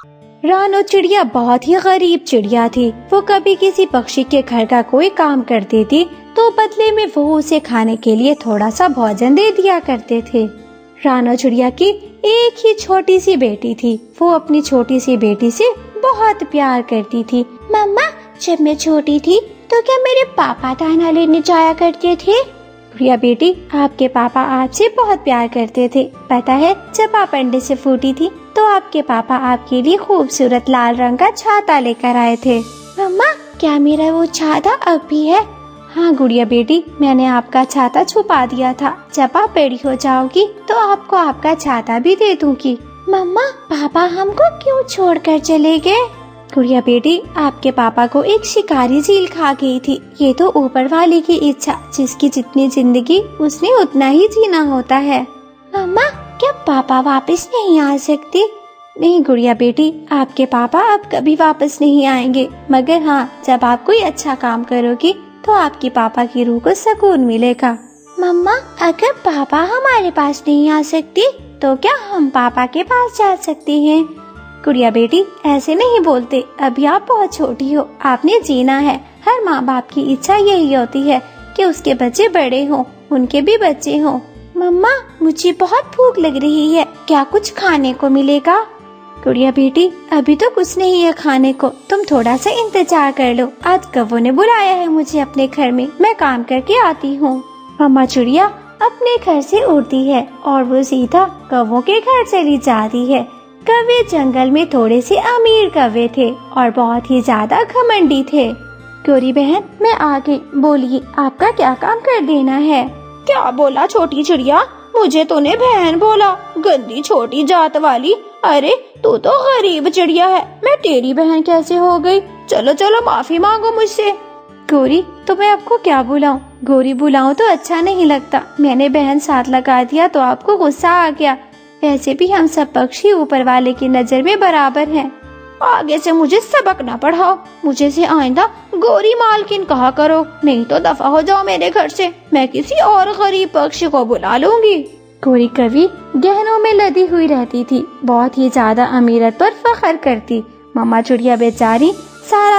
रानो चिड़िया बहुत ही गरीब चिड़िया थी। वो कभी किसी पक्षी के घर का कोई काम करती थी तो बदले में वो उसे खाने के लिए थोड़ा सा भोजन दे दिया करते थे। रानो चिड़िया की एक ही छोटी सी बेटी थी। वो अपनी छोटी सी बेटी से बहुत प्यार करती थी। मम्मा, जब मैं छोटी थी तो क्या मेरे पापा दाना लेने जाया करते थे? प्रिया बेटी, आपके पापा आपसे बहुत प्यार करते थे। पता है, जब आप अंडे से फूटी थी तो आपके पापा आपके लिए खूबसूरत लाल रंग का छाता लेकर आए थे। मम्मा, क्या मेरा वो छाता अब भी है? हाँ गुड़िया बेटी, मैंने आपका छाता छुपा दिया था। जब आप बड़ी हो जाओगी तो आपको आपका छाता भी दे दूंगी। मम्मा, पापा हमको क्यों छोड़कर चले गए? गुड़िया बेटी, आपके पापा को एक शिकारी चील खा गई थी। ये तो ऊपर वाले की इच्छा, जिसकी जितनी जिंदगी उसने उतना ही जीना होता है। मम्मा, क्या पापा वापस नहीं आ सकते? नहीं गुड़िया बेटी, आपके पापा अब कभी वापस नहीं आएंगे, मगर हाँ, जब आप कोई अच्छा काम करोगी तो आपके पापा की रूह को सुकून मिलेगा। मम्मा, अगर पापा हमारे पास नहीं आ सकते तो क्या हम पापा के पास जा सकते हैं? गुड़िया बेटी, ऐसे नहीं बोलते, अभी आप बहुत छोटी हो, आपने जीना है। हर माँ बाप की इच्छा यही होती है कि उसके बच्चे बड़े हों, उनके भी बच्चे हों। मम्मा, मुझे बहुत भूख लग रही है, क्या कुछ खाने को मिलेगा? गुड़िया बेटी, अभी तो कुछ नहीं है खाने को, तुम थोड़ा सा इंतजार कर लो। आज कौवों ने बुलाया है मुझे अपने घर में, मैं काम करके आती हूँ। मम्मा चिड़िया अपने घर से उड़ती है और वो सीधा कौवों के घर चली जाती है। कौवे जंगल में थोड़े से अमीर कौवे थे और बहुत ही ज्यादा घमंडी थे। गौरी बहन, मैं आ गई, बोलिए आपका क्या काम कर देना है? क्या बोला छोटी चिड़िया? मुझे तूने बहन बोला, गंदी छोटी जात वाली। अरे तू तो गरीब चिड़िया है, मैं तेरी बहन कैसे हो गई? चलो चलो माफी मांगो मुझसे। गौरी, तो मैं आपको क्या बुलाऊं? गौरी बुलाऊं तो अच्छा नहीं लगता। मैंने बहन साथ लगा दिया तो आपको गुस्सा आ गया। वैसे भी हम सब पक्षी ऊपर वाले की नजर में बराबर हैं। आगे से मुझे सबक ना पढ़ाओ, मुझे से आइंदा गौरी मालकिन कहा करो, नहीं तो दफा हो जाओ मेरे घर से। मैं किसी और गरीब पक्षी को बुला लूंगी। गौरी कवि गहनों में लदी हुई रहती थी, बहुत ही ज्यादा अमीरत पर फख्र करती। मम्मा चिड़िया बेचारी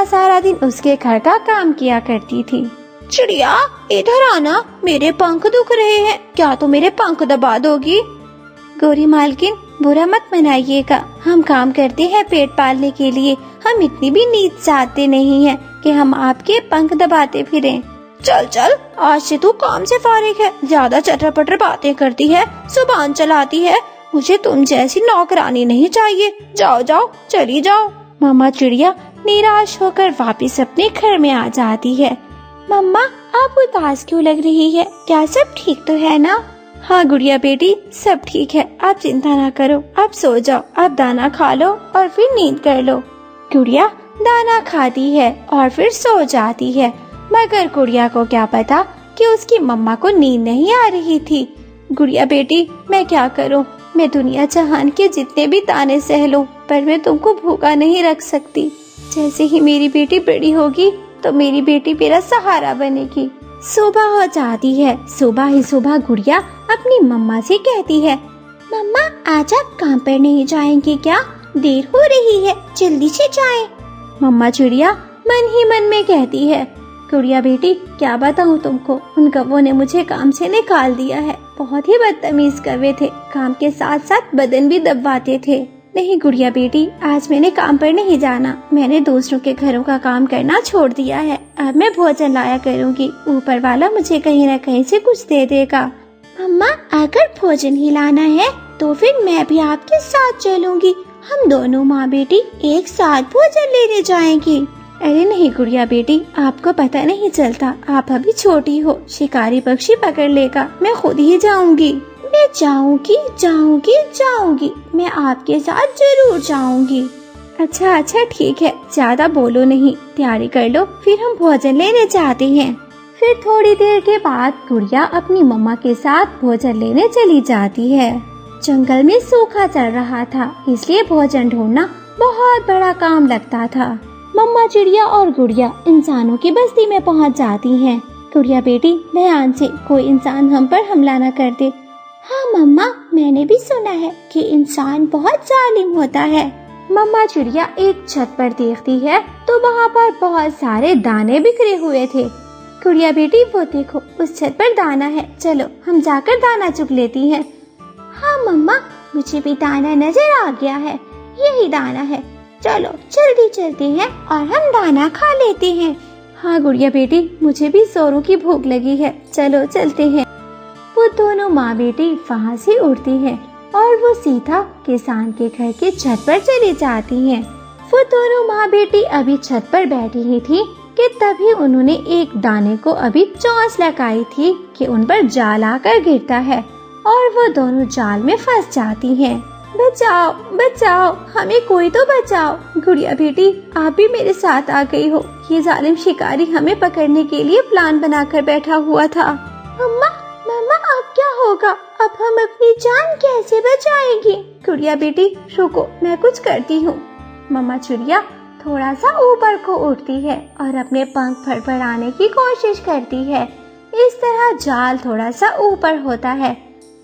सारा दिन उसके घर का काम किया करती थी। चिड़िया इधर आना, मेरे पंख दुख रहे हैं, क्या तू मेरे पंख दबा दोगी? गौरी मालकिन, बुरा मत मनाइएगा, हम काम करते हैं पेट पालने के लिए। हम इतनी भी नीच चाहते नहीं हैं कि हम आपके पंख दबाते फिरें। चल चल, आज से तू काम से फारिग है, ज्यादा चटर पटर बातें करती है, जुबान चलाती है। मुझे तुम जैसी नौकरानी नहीं चाहिए। जाओ जाओ, चली जाओ। मम्मा चिड़िया निराश होकर वापस अपने घर में आ जाती है। मम्मा, आप उदास क्यों लग रही है? क्या सब ठीक तो है ना? हाँ गुड़िया बेटी, सब ठीक है, आप चिंता ना करो, आप सो जाओ, आप दाना खा लो और फिर नींद कर लो। गुड़िया दाना खाती है और फिर सो जाती है, मगर गुड़िया को क्या पता कि उसकी मम्मा को नींद नहीं आ रही थी। गुड़िया बेटी, मैं क्या करूँ? मैं दुनिया जहान के जितने भी ताने सह लूं, पर मैं तुमको भूखा नहीं रख सकती। जैसे ही मेरी बेटी बड़ी होगी तो मेरी बेटी मेरा सहारा बनेगी। सुबह हो जाती है। सुबह ही सुबह गुड़िया अपनी मम्मा से कहती है, मम्मा आज आप काम पर नहीं जाएंगे क्या? देर हो रही है, जल्दी से जाएं। मम्मा चिड़िया मन ही मन में कहती है, गुड़िया बेटी क्या बताऊँ तुमको, उन कौवों ने मुझे काम से निकाल दिया है। बहुत ही बदतमीज कौवे थे, काम के साथ साथ बदन भी दबाते थे। नहीं गुड़िया बेटी, आज मैंने काम पर नहीं जाना, मैंने दूसरों के घरों का काम करना छोड़ दिया है। अब मैं भोजन लाया करूँगी, ऊपर वाला मुझे कहीं न कहीं से कुछ दे देगा। मम्मा, अगर भोजन ही लाना है तो फिर मैं भी आपके साथ चलूंगी, हम दोनों माँ बेटी एक साथ भोजन लेने जाएंगी। अरे नहीं गुड़िया बेटी, आपको पता नहीं चलता, आप अभी छोटी हो, शिकारी पक्षी पकड़ लेगा, मैं खुद ही जाऊंगी। मैं जाऊंगी जाऊंगी जाऊंगी, मैं आपके साथ जरूर जाऊंगी। अच्छा अच्छा ठीक है, ज्यादा बोलो नहीं, तैयारी कर लो, फिर हम भोजन लेने जाते हैं। फिर थोड़ी देर के बाद गुड़िया अपनी मम्मा के साथ भोजन लेने चली जाती है। जंगल में सूखा चल रहा था, इसलिए भोजन ढूंढना बहुत बड़ा काम लगता था। मम्मा चिड़िया और गुड़िया इंसानों की बस्ती में पहुंच जाती हैं। गुड़िया बेटी ध्यान से, कोई इंसान हम पर हमला न कर दे। हाँ मम्मा, मैंने भी सुना है कि इंसान बहुत जालिम होता है। मम्मा चिड़िया एक छत पर देखती है तो वहाँ पर बहुत सारे दाने बिखरे हुए थे। गुड़िया बेटी वो देखो उस छत पर दाना है, चलो हम जाकर दाना चुग लेती हैं। हाँ मम्मा मुझे भी दाना नजर आ गया है, यही दाना है, चलो जल्दी चलते हैं और हम दाना खा लेते हैं। हाँ गुड़िया बेटी मुझे भी जोरों की भूख लगी है, चलो चलते हैं। वो दोनों माँ बेटी वहाँ से उड़ती हैं और वो सीधा किसान के घर के छत पर चली जाती हैं। वो दोनों माँ बेटी अभी छत पर बैठी ही थी कि तभी उन्होंने एक दाने को अभी चोंच लगाई थी कि उन पर जाल आकर गिरता है और वो दोनों जाल में फंस जाती हैं। बचाओ बचाओ, हमें कोई तो बचाओ। गुड़िया बेटी आप भी मेरे साथ आ गई हो, ये जालिम शिकारी हमें पकड़ने के लिए प्लान बनाकर बैठा हुआ था। मम्मा मम्मा अब क्या होगा, अब हम अपनी जान कैसे बचाएंगे? गुड़िया बेटी रुको मैं कुछ करती हूँ। मम्मा चिड़िया थोड़ा सा ऊपर को उड़ती है और अपने पंख फड़फड़ाने की कोशिश करती है। इस तरह जाल थोड़ा सा ऊपर होता है।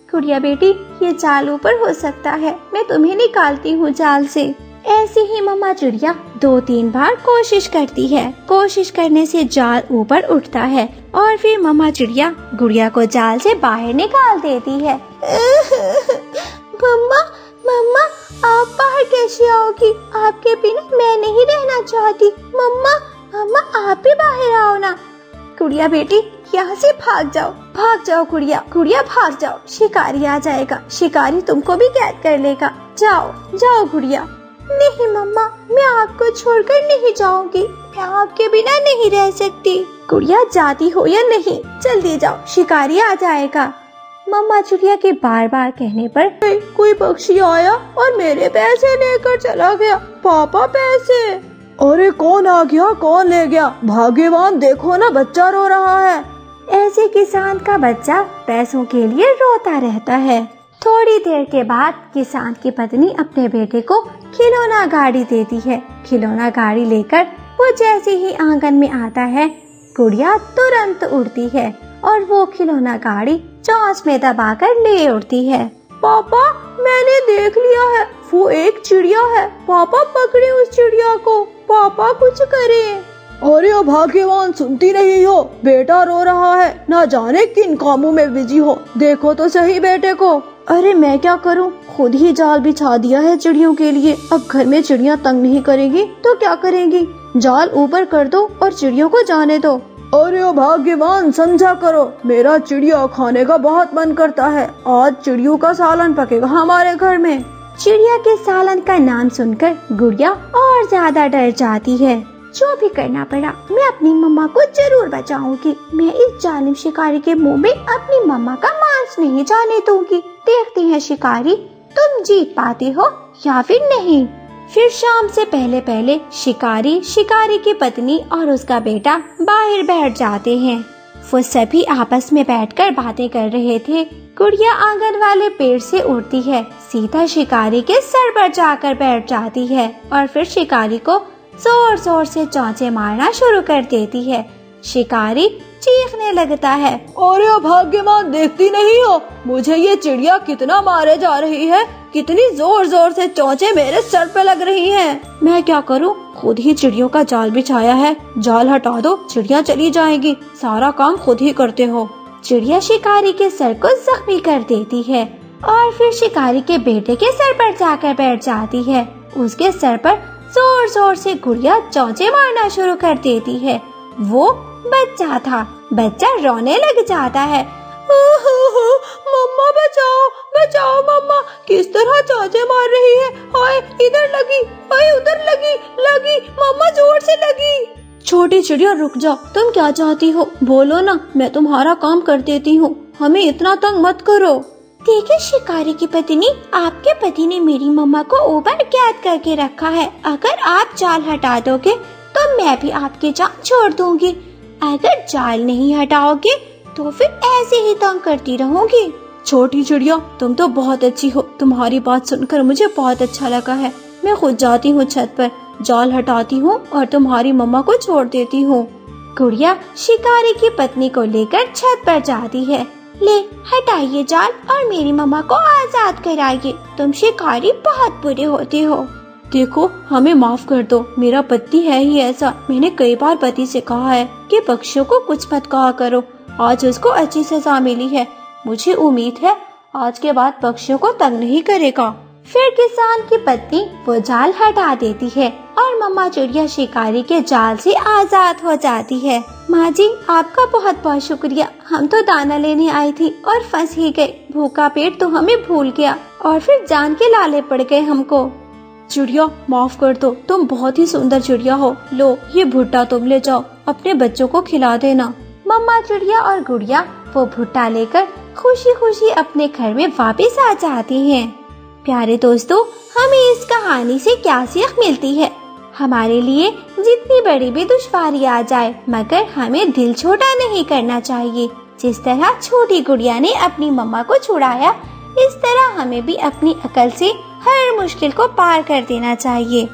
गुड़िया बेटी ये जाल ऊपर हो सकता है, मैं तुम्हें निकालती हूँ जाल से। ऐसे ही मम्मा चिड़िया 2-3 बार कोशिश करती है। कोशिश करने से जाल ऊपर उठता है और फिर मम्मा चिड़िया गुड़िया को जाल से बाहर निकाल देती है। मम्मा मम्मा आप बाहर कैसे आओगी? आपके बिना मैं नहीं रहना चाहती। मम्मा मम्मा आप भी बाहर आओ ना। गुड़िया बेटी यहाँ से भाग जाओ गुड़िया, गुड़िया भाग जाओ, शिकारी आ जाएगा, शिकारी तुमको भी कैद कर लेगा। जाओ जाओ गुड़िया। नहीं मम्मा मैं आपको छोड़कर नहीं जाऊंगी, मैं आपके बिना नहीं रह सकती। गुड़िया जाती हो या नहीं, जल्दी जाओ, शिकारी आ जाएगा। मम्मा चिड़िया के बार बार कहने पर कोई पक्षी आया और मेरे पैसे लेकर चला गया। पापा पैसे। अरे कौन आ गया, कौन ले गया? भाग्यवान देखो ना बच्चा रो रहा है। ऐसे किसान का बच्चा पैसों के लिए रोता रहता है। थोड़ी देर के बाद किसान की पत्नी अपने बेटे को खिलौना गाड़ी देती है। खिलौना गाड़ी लेकर वो जैसे ही आंगन में आता है गुड़िया तुरंत उड़ती है और वो खिलौना गाड़ी चोंच में दबाकर ले उड़ती है। पापा मैंने देख लिया है, वो एक चिड़िया है, पापा पकड़े उस चिड़िया को, पापा कुछ करें। अरे भाग्यवान सुनती नहीं हो, बेटा रो रहा है, ना जाने किन कामों में बिजी हो, देखो तो सही बेटे को। अरे मैं क्या करूं, खुद ही जाल बिछा दिया है चिड़ियों के लिए, अब घर में चिड़िया तंग नहीं करेगी तो क्या करेंगी? जाल ऊपर कर दो और चिड़ियों को जाने दो। अरे भाग्यवान समझा करो, मेरा चिड़िया खाने का बहुत मन करता है, आज चिड़ियों का सालन पकेगा हमारे घर में। चिड़िया के सालन का नाम सुनकर गुड़िया और ज्यादा डर जाती है। जो भी करना पड़ा मैं अपनी मम्मा को जरूर बचाऊंगी, मैं इस जालिम शिकारी के मुंह में अपनी मम्मा का मांस नहीं जाने दूंगी। देखते हैं शिकारी तुम जीत पाते हो या फिर नहीं। फिर शाम से पहले पहले शिकारी की पत्नी और उसका बेटा बाहर बैठ जाते हैं। वो सभी आपस में बैठकर बातें कर रहे थे। गुड़िया आंगन वाले पेड़ से उड़ती है, सीधा शिकारी के सर पर जाकर बैठ जाती है और फिर शिकारी को जोर जोर से चोंचे मारना शुरू कर देती है। शिकारी चीखने लगता है, अरे भाग्यवान देखती नहीं हो, मुझे ये चिड़िया कितना मारे जा रही है, कितनी जोर जोर से चोंचे मेरे सर पे लग रही हैं। मैं क्या करूं, खुद ही चिड़ियों का जाल बिछाया है, जाल हटा दो चिड़िया चली जाएगी, सारा काम खुद ही करते हो। चिड़िया शिकारी के सर को जख्मी कर देती है और फिर शिकारी के बेटे के सर पर जाकर बैठ जाती है। उसके सर पर जोर जोर से गुड़िया चोंचे मारना शुरू कर देती है। वो बच्चा था, बच्चा रोने लग जाता है। मम्मा बचाओ बचाओ मम्मा, किस तरह चोंचे मार रही है, हाय इधर लगी, हाय उधर लगी, मम्मा जोर से लगी। छोटी चिड़िया रुक जाओ, तुम क्या चाहती हो, बोलो ना, मैं तुम्हारा काम कर देती हूँ, हमें इतना तंग मत करो। देखिए शिकारी की पत्नी, आपके पति ने मेरी मम्मा को ऊपर कैद करके रखा है, अगर आप जाल हटा दोगे तो मैं भी आपकी जान छोड़ दूंगी, अगर जाल नहीं हटाओगे तो फिर ऐसे ही तंग करती रहूंगी। छोटी चिड़िया तुम तो बहुत अच्छी हो, तुम्हारी बात सुनकर मुझे बहुत अच्छा लगा है, मैं खुद जाती हूँ छत पर, जाल हटाती हूँ और तुम्हारी मम्मा को छोड़ देती हूँ। गुड़िया शिकारी की पत्नी को लेकर छत पर जाती है। ले हटाइए जाल और मेरी मम्मा को आजाद कराइए, तुम शिकारी बहुत बुरे होते हो। देखो हमें माफ कर दो, मेरा पति है ही ऐसा। मैंने कई बार पति से कहा है कि पक्षियों को कुछ मत कहा करो। आज उसको अच्छी सजा मिली है। मुझे उम्मीद है आज के बाद पक्षियों को तंग नहीं करेगा। फिर किसान की पत्नी वो जाल हटा देती है और मम्मा चिड़िया शिकारी के जाल से आजाद हो जाती है। माँ जी, आपका बहुत बहुत शुक्रिया। हम तो दाना लेने आई थी और फंस ही गए। भूखा पेट तो हमें भूल गया और फिर जान के लाले पड़ गए हमको। चिड़िया माफ कर दो, तुम बहुत ही सुंदर चिड़िया हो। लो ये भुट्टा तुम ले जाओ, अपने बच्चों को खिला देना। मम्मा चिड़िया और गुड़िया वो भुट्टा लेकर खुशी खुशी अपने घर में वापस आ जाती हैं। प्यारे दोस्तों, हमें इस कहानी से क्या सीख मिलती है? हमारे लिए जितनी बड़ी भी दुश्वारी आ जाए, मगर हमें दिल छोटा नहीं करना चाहिए। जिस तरह छोटी गुड़िया ने अपनी मम्मा को छुड़ाया, इस तरह हमें भी अपनी अकल से हर मुश्किल को पार कर देना चाहिए।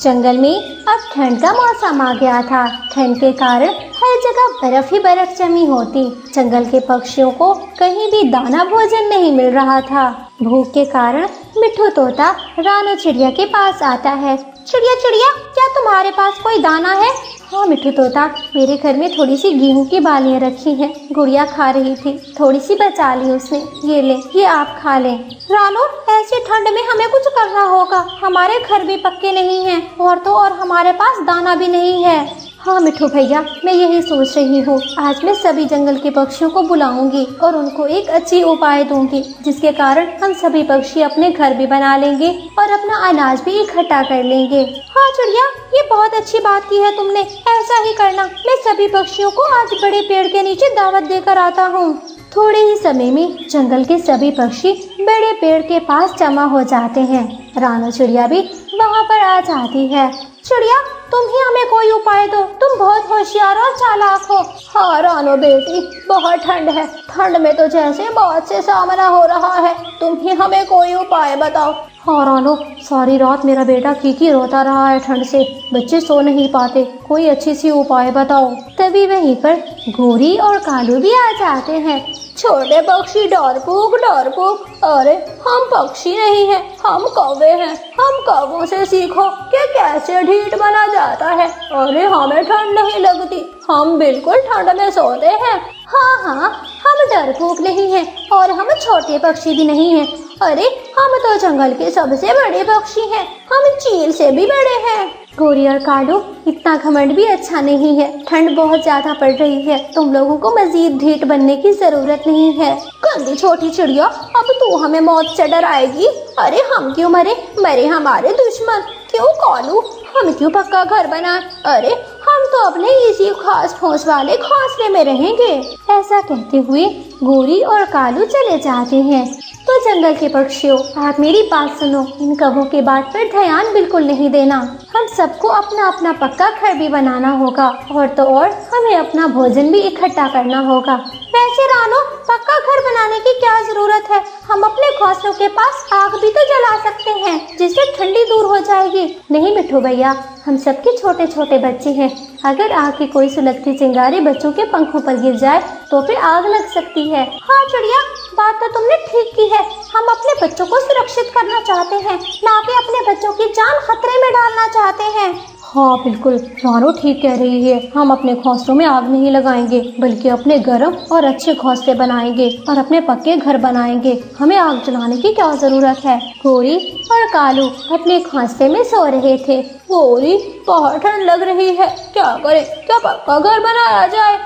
जंगल में अब ठंड का मौसम आ गया था। ठंड के कारण हर जगह बर्फ ही बर्फ जमी होती। जंगल के पक्षियों को कहीं भी दाना भोजन नहीं मिल रहा था। भूख के कारण मिट्ठू तोता रानो चिड़िया के पास आता है। चिड़िया चिड़िया, क्या तुम्हारे पास कोई दाना है? हाँ मिट्ठू तोता, मेरे घर में थोड़ी सी गेहूं की बालियां रखी हैं। गुड़िया खा रही थी, थोड़ी सी बचा ली उसने। ये ले, ये आप खा लें। रानो, ऐसी ठंड में हमें कुछ करना होगा। हमारे घर भी पक्के नहीं हैं और हमारे पास दाना भी नहीं है। हाँ मिट्ठू भैया, मैं यही सोच रही हूँ। आज मैं सभी जंगल के पक्षियों को बुलाऊंगी और उनको एक अच्छी उपाय दूंगी, जिसके कारण हम सभी पक्षी अपने घर भी बना लेंगे और अपना अनाज भी इकट्ठा कर लेंगे। हाँ चिड़िया, ये बहुत अच्छी बात की है तुमने। ऐसा ही करना। मैं सभी पक्षियों को आज बड़े पेड़ के नीचे दावत देकर आता हूँ। थोड़े ही समय में जंगल के सभी पक्षी बड़े पेड़ के पास जमा हो जाते हैं। रानो चिड़िया भी वहाँ पर आ जाती है। चिड़िया, तुम ही हमें कोई उपाय दो। तुम बहुत होशियार और चालाक हो। हाँ रानो बेटी, बहुत ठंड है। ठंड में तो जैसे बहुत से सामना हो रहा है। तुम ही हमें कोई उपाय बताओ। हाँ रानो, सारी रात मेरा बेटा कीकी रोता रहा है ठंड से। बच्चे सो नहीं पाते। कोई अच्छी सी उपाय बताओ। तभी वहीं पर गोरी और कालू भी आ जाते हैं। छोटे पक्षी डरपोक डरपोक, अरे हम पक्षी नहीं हैं, हम कौवे हैं। हम कौवों से सीखो कि कैसे ढीठ बना जाता है। अरे हमें ठंड नहीं लगती, हम बिल्कुल ठंड में सोते हैं। हाँ, हम डरपोक नहीं हैं और हम छोटे पक्षी भी नहीं हैं। अरे हम तो जंगल के सबसे बड़े पक्षी हैं। हम चील से भी बड़े हैं। गोरी और कालू, इतना घमंड भी अच्छा नहीं है। ठंड बहुत ज्यादा पड़ रही है। तुम लोगों को मजीद ढीठ बनने की जरूरत नहीं है। गंदी छोटी चिड़िया, अब तू हमें मौत से डराएगी? अरे हम क्यों मरे हमारे दुश्मन। क्यों कालू, हम क्यों पक्का घर बनाए? अरे हम तो अपने इसी खास फौज वाले घोंसले में रहेंगे। ऐसा कहते हुए गोरी और कालू चले जाते हैं। तो जंगल के पक्षियों, आप मेरी बात सुनो। इन कौवों के बात पर ध्यान बिल्कुल नहीं देना। हम सबको अपना अपना पक्का घर भी बनाना होगा और तो और हमें अपना भोजन भी इकट्ठा करना होगा। वैसे रानो, पक्का घर बनाने की क्या जरूरत है? हम अपने घोंसलों के पास आग भी तो जला सकते हैं, जिससे ठंडी दूर हो जाएगी। नहीं मिट्ठू भैया, हम सबके छोटे छोटे बच्चे हैं। अगर आग की कोई सुलगती चिंगारी बच्चों के पंखों पर गिर जाए तो फिर आग लग सकती है। हाँ चिड़िया, बात तो तुमने ठीक की है। हम अपने बच्चों को सुरक्षित करना चाहते हैं, ना कि अपने बच्चों की जान खतरे में डालना चाहते हैं। हाँ बिल्कुल, रानो ठीक कह रही है। हम अपने घोंसलों में आग नहीं लगाएंगे, बल्कि अपने गर्म और अच्छे घोंसले बनाएंगे और अपने पक्के घर बनाएंगे। हमें आग जलाने की क्या जरूरत है। गोरी और कालू अपने घोंसले में सो रहे थे। गोरी, बहुत ठंड लग रही है, क्या करें? क्या पक्का घर बनाया जाए?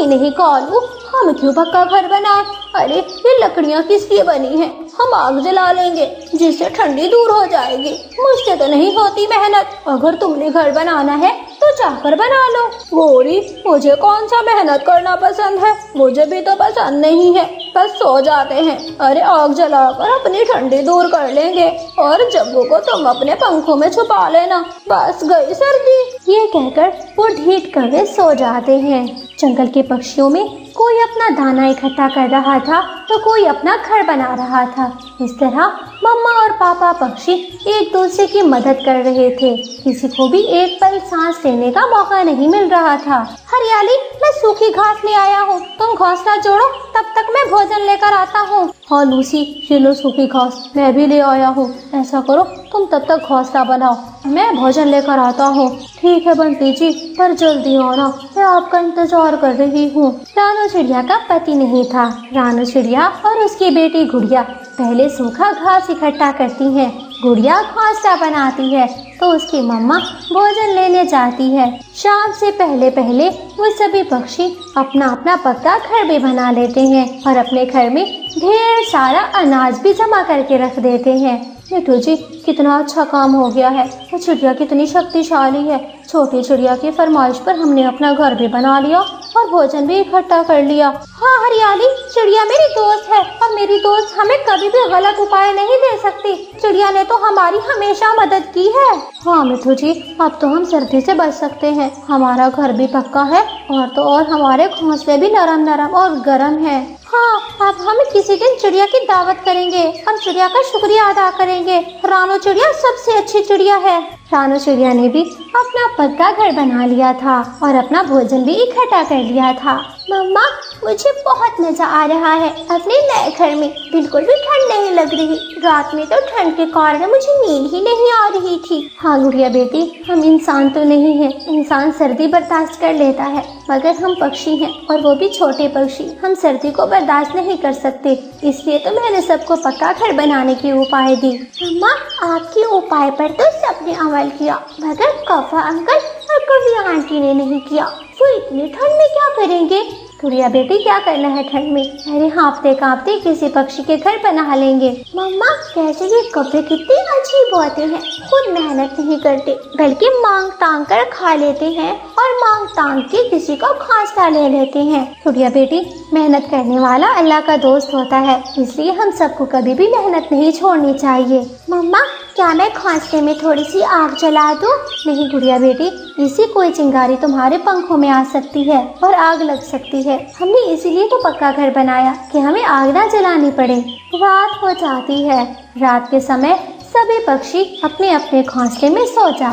नहीं कालू, हम क्यों पक्का घर बनाए? अरे ये लकड़ियाँ किस लिए बनी हैं? हम आग जला लेंगे, जिससे ठंडी दूर हो जाएगी। मुझसे तो नहीं होती मेहनत। अगर तुमने घर बनाना है तो जाकर बना लो। गोरी, मुझे कौन सा मेहनत करना पसंद है? मुझे भी तो पसंद नहीं है, बस सो जाते हैं। अरे आग जलाकर अपनी ठंडी दूर कर लेंगे और जग्गू को तुम अपने पंखों में छुपा लेना। बस गई सर्दी। ये कहकर वो ढीठ कर सो जाते हैं। जंगल के पक्षियों में कोई अपना दाना इकट्ठा कर रहा था तो कोई अपना घर बना रहा था। इस तरह मम्मा और पापा पक्षी एक दूसरे की मदद कर रहे थे। किसी को भी एक पल सांस लेने का मौका नहीं मिल रहा था। हरियाली, मैं सूखी घास ले आया हूँ, तुम घोंसला जोड़ो, तब तक मैं भोजन लेकर आता हूँ। हाँ लूसी, ये लो सूखी घास, मैं भी ले आया हूँ। ऐसा करो, तुम तब तक घोंसला बनाओ, मैं भोजन लेकर आता हूँ। ठीक है बंटी जी, पर जल्दी आना, मैं आपका इंतजार कर रही हूँ। रानू चिड़िया का पति नहीं था। रानू चिड़िया और उसकी बेटी गुड़िया पहले सूखा घास इकट्ठा करती हैं। गुड़िया घोंसला बनाती है तो उसकी मम्मा भोजन लेने जाती है। शाम से पहले पहले वो सभी पक्षी अपना अपना पक्का घर भी बना लेते हैं और अपने घर में ढेर सारा अनाज भी जमा करके रख देते हैं। मिठू जी, कितना अच्छा काम हो गया है। वो चिड़िया कितनी शक्तिशाली है। छोटी चिड़िया की फरमाइश पर हमने अपना घर भी बना लिया और भोजन भी इकट्ठा कर लिया। हाँ हरियाली, चिड़िया मेरी दोस्त है और मेरी दोस्त हमें कभी भी गलत उपाय नहीं दे सकती। चिड़िया ने तो हमारी हमेशा मदद की है। हाँ मिठू जी, अब तो हम सर्दी से बच सकते हैं। हमारा घर भी पक्का है और तो और हमारे घोंसले भी नरम नरम और गर्म है। हाँ, अब हम किसी दिन चिड़िया की दावत करेंगे और चिड़िया का शुक्रिया अदा करेंगे। रानू चिड़िया सबसे अच्छी चिड़िया है। रानू चिड़िया ने भी अपना पक्का घर बना लिया था और अपना भोजन भी इकट्ठा कर लिया था। मम्मा, मुझे बहुत मजा आ रहा है अपने नए घर में। बिल्कुल भी ठंड नहीं लग रही। रात में तो ठंड के कारण मुझे नींद ही नहीं आ रही थी। हाँ गुड़िया बेटी, हम इंसान तो नहीं हैं। इंसान सर्दी बर्दाश्त कर लेता है, मगर हम पक्षी हैं और वो भी छोटे पक्षी। हम सर्दी को बर्दाश्त नहीं कर सकते, इसलिए तो मैंने सबको पक्का घर बनाने की उपाय दी। मम्मा, आपके उपाय पर तो सबने अमल किया, मगर कौवा अंकल और कभी आंटी ने नहीं किया। वो इतनी ठंड में क्या करेंगे? गुड़िया बेटी, क्या करना है ठंड में? अरे हाँफते कांपते किसी पक्षी के घर पर नहा लेंगे। मम्मा, कैसे ये कौवे कितने अजीब होते हैं। खुद मेहनत नहीं करते बल्कि मांग तांग कर खा लेते हैं और मांग तांग के किसी को घोंसला ले लेते हैं। गुड़िया बेटी, मेहनत करने वाला अल्लाह का दोस्त होता है, इसलिए हम सबको कभी भी मेहनत नहीं छोड़नी चाहिए। मम्मा, क्या मैं घोंसले में थोड़ी सी आग जला दूं? नहीं गुड़िया बेटी, इसी कोई चिंगारी तुम्हारे पंखों में आ सकती है और आग लग सकती है। हमने इसीलिए तो पक्का घर बनाया कि हमें आग ना जलानी पड़े। रात हो जाती है। रात के समय सभी पक्षी अपने अपने घोंसले में सो जाते हैं।